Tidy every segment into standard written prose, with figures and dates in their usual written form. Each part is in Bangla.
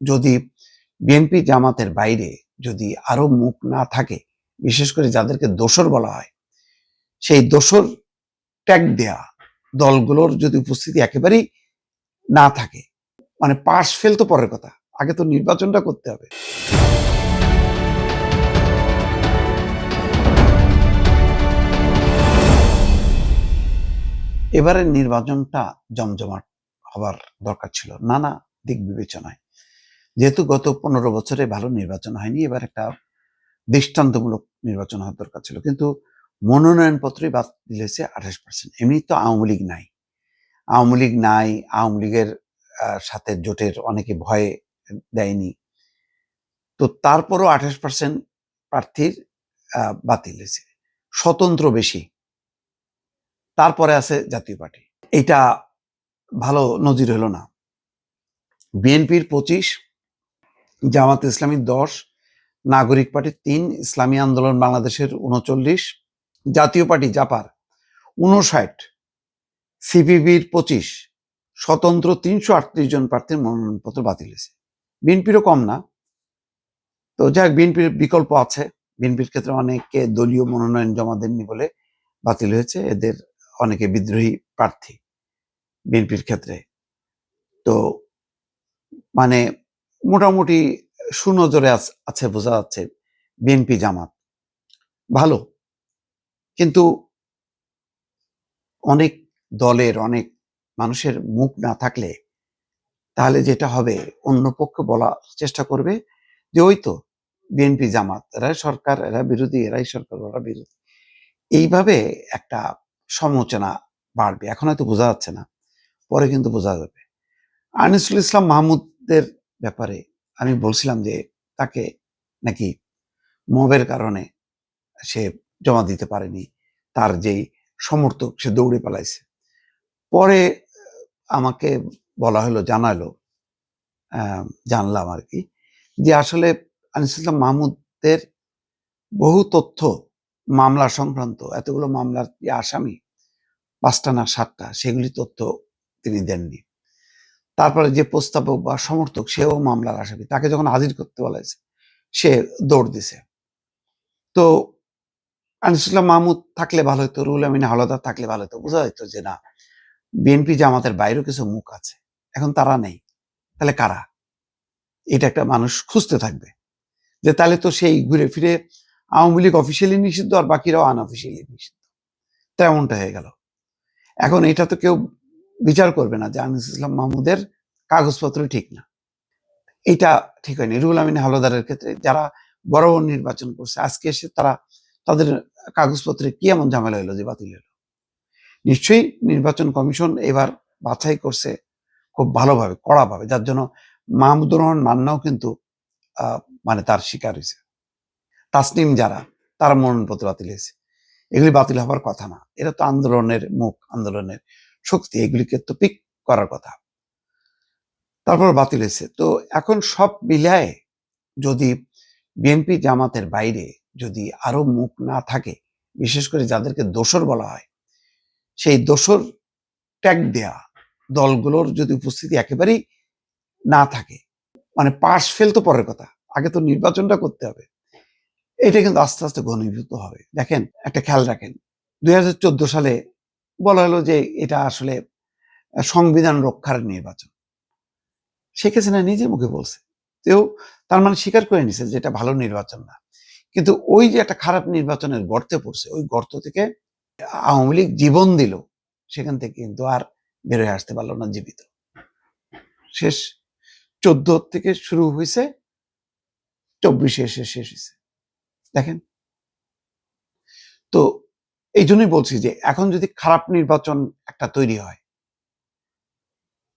যদি বিএনপি জামাতের বাইরে যদি আরো মুখ না থাকে, বিশেষ করে যাদেরকে দোসর বলা হয়, সেই দোসর ট্যাগ দেয়া দলগুলোর যদি উপস্থিতি একেবারেই না থাকে, মানে পাশ ফেল তো পরের কথা, আগে তো নির্বাচনটা করতে হবে। এবারের নির্বাচনটা জমজমাট হবার দরকার ছিল নানা দিক বিবেচনায়। যেহেতু গত 15 বছরে ভালো নির্বাচন হয়নি, এবার একটা দৃষ্টান্তমূলক নির্বাচন হওয়ার দরকার ছিল। কিন্তু মনোনয়নপত্রই বাতিল হয়েছে 28%। এমনি তো আওয়ামী লীগ নাই, আওয়ামী লীগের সাথে জোটের অনেকে ভয়ে দেয়নি, তো তারপরও 28% প্রার্থীর বাতিল হয়েছে, স্বতন্ত্র বেশি, তারপরে আছে জাতীয় পার্টি। এটা ভালো নজির হলো না। বিএনপির 25, জামাত ইসলামী 10, নাগরিক পার্টি 3, ইসলামী আন্দোলন বাংলাদেশের 39, জাতীয় পার্টি জাপার 59, সিপিবির 25, স্বতন্ত্র 338 জন প্রার্থীর মনোনয়নপত্র বাতিল হয়েছে। বিএনপিরও কম না। তো যাক, বিএনপির বিকল্প আছে। বিএনপির ক্ষেত্রে অনেকে দলীয় মনোনয়ন জমা দেননি বলে বাতিল হয়েছে, এদের অনেকে বিদ্রোহী প্রার্থী বিএনপির ক্ষেত্রে। তো মানে মোটামুটি সুনজরে আছে, বোঝা যাচ্ছে বিএনপি জামাত ভালো। কিন্তু অনেক দলের অনেক মানুষের মুখ না থাকলে তাহলে যেটা হবে, অন্য পক্ষ বলার চেষ্টা করবে যে ওই তো বিএনপি জামাত, এরা সরকার, এরা বিরোধী, এরাই সরকার, ওরা বিরোধী। এইভাবে একটা সমালোচনা বাড়বে। এখন হয়তো বোঝা যাচ্ছে না, পরে কিন্তু বোঝা যাবে। আনিসুল ইসলাম মাহমুদের ব্যাপারে আমি বলছিলাম যে তাকে নাকি মবের কারণে সে জমা দিতে পারেনি, তার যেই সমর্থক সে দৌড়ে পালাইছে। পরে আমাকে বলা হলো, জানলাম আর কি, যে আসলে আনিসুল ইসলাম মাহমুদের বহু তথ্য মামলা সংক্রান্ত, এতগুলো মামলার যে আসামি 5টা না 7টা, সেগুলি তথ্য তিনি দেননি। তারপরে যে প্রস্তাবক বা সমর্থক, সেও মামলার আসামি, তাকে যখন হাজির করতে বলা হয়েছে সে দৌড় দিছে। তো আনিসুল ইসলাম মাহমুদ থাকলে ভালো হতো, রুহুল আমিন হাওলাদার থাকলে ভালো হতো, বোঝা যেত যে না, বিএনপি জামাতের বাইরেও কিছু মুখ আছে। এখন তারা নেই, তাহলে কারা? এটা একটা মানুষ খুঁজতে থাকবে, যে তাহলে তো সেই ঘুরে ফিরে আওয়ামী লীগ অফিসিয়ালি নিষিদ্ধ আর বাকিরাও আনঅফিসিয়ালি নিষিদ্ধ, তেমনটা হয়ে গেল। এখন এটা তো কেউ বিচার করবে না যে আনিসুল ইসলাম মাহমুদের কাগজপত্র ঠিক না, এটা ঠিক হয়নি। রুহুল আমিন হাওলাদারের ক্ষেত্রে যারা বড় নির্বাচন করছে, আজকে এসে তাদের কাগজপত্রে কি এমন ঝামেলা হলো যে বাতিল হলো? নিশ্চয়ই নির্বাচন কমিশন এবার বাছাই করছে খুব ভালোভাবে, কড়াভাবে, যার জন্য মাহমুদুর রহমান মান্নাও কিন্তু মানে তার শিকার হয়েছে। তাসনিম যারা, তারা মনোনয়নপত্র বাতিল হয়েছে। এগুলি বাতিল হবার কথা না, এরা তো আন্দোলনের মুখ, আন্দোলনের শক্তি, এগুলিকে তো পিক করার কথা। তারপর বাতিল হয়েছে। তো এখন সব মিলায় যদি বিএনপি জামাতের বাইরে যদি আরো মুখ না থাকে, বিশেষ করে যাদেরকে দোসর বলা হয়, সেই দোসর ট্যাগ দেয়া দলগুলোর যদি উপস্থিতি একেবারেই না থাকে, মানে পাশ ফেল তো পরের কথা, আগে তো নির্বাচনটা করতে হবে। এটা কিন্তু আস্তে আস্তে ঘনীভূত হবে। দেখেন, একটা খেয়াল রাখেন, 2014 সালে বলা হলো যে এটা আসলে সংবিধান রক্ষার নির্বাচন। শেখ হাসিনা নিজে মুখে বলছে, তেও তার মানে স্বীকার করে নিছে যে এটা ভালো নির্বাচন না। কিন্তু ওই যে একটা খারাপ নির্বাচনের গর্তে পড়ছে, ওই গর্ত থেকে আওয়ামী লীগ জীবন দিল, সেখান থেকে কিন্তু আর বেরোয় আসতে পারলো না জীবিত। শেষ 14 থেকে শুরু হয়েছে, 24 এসে শেষ হয়েছে। দেখেন, তো এই জন্যই বলছি যে এখন যদি খারাপ নির্বাচন একটা তৈরি হয়,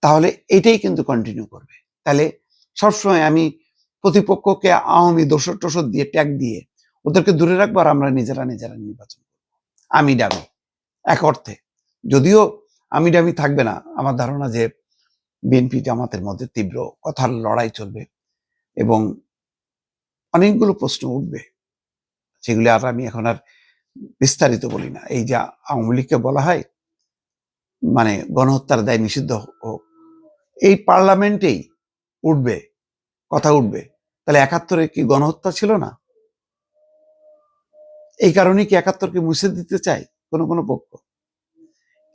তাহলে এটাই কিন্তু কন্টিনিউ করবে। তাহলে সবসময় আমি প্রতিপক্ষকে আওয়ামী দোসর টোসর দিয়ে ট্যাগ দিয়ে ওদেরকে দূরে রাখবো, আর আমরা নিজেরা নির্বাচন করবো আমি ডামি। এক অর্থে যদিও আমি ডামি থাকবে না, আমার ধারণা যে বিএনপি জামাতের মধ্যে তীব্র কথার লড়াই চলবে এবং অনেকগুলো প্রশ্ন উঠবে, সেগুলি আর আমি এখন আর বিস্তারিত বলি না। এই যে আওয়ামী লীগকে বলা হয় মানে গণহত্যার দায় নিষিদ্ধ হোক, এই পার্লামেন্টেই উঠবে কথা উঠবে, তাহলে ৭১ কি গণহত্যা ছিল না? এই কারণে কি ৭১কে মুছে দিতে চায় কোনো কোনো পক্ষ?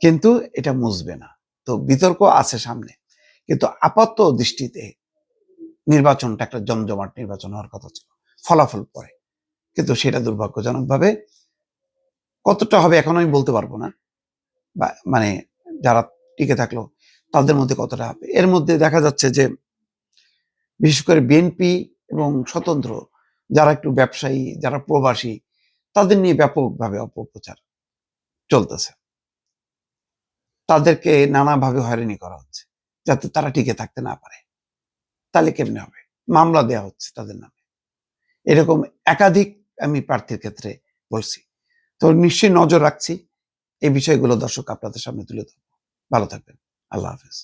কিন্তু এটা মুছবে না। তো বিতর্ক আছে সামনে, কিন্তু আপাত দৃষ্টিতে নির্বাচনটা একটা জমজমাট নির্বাচন হওয়ার কথা ছিল, ফলাফল পরে, কিন্তু সেটা দুর্ভাগ্যজনকভাবে কতটা হবে এখন আমি বলতে পারবো না, বা মানে যারা টিকে থাকলো তাদের মধ্যে কতটা হবে। এর মধ্যে দেখা যাচ্ছে যে বিশেষ করে বিএনপি এবং স্বতন্ত্র যারা একটু ব্যবসায়ী, যারা প্রবাসী, তাদের নিয়ে ব্যাপকভাবে অপপ্রচার চলতেছে। তাদেরকে নানাভাবে হয়রানি করা হচ্ছে যাতে তারা টিকে থাকতে না পারে। তাহলে কেমনে হবে? মামলা দেওয়া হচ্ছে তাদের নামে। এরকম একাধিক আমি প্রার্থীর ক্ষেত্রে বলছি। তো নিশ্চয়ই নজর রাখছি। এই বিষয়গুলো দর্শক আপনাদের সামনে তুলে ধরবো। ভালো থাকবেন। আল্লাহ হাফেজ।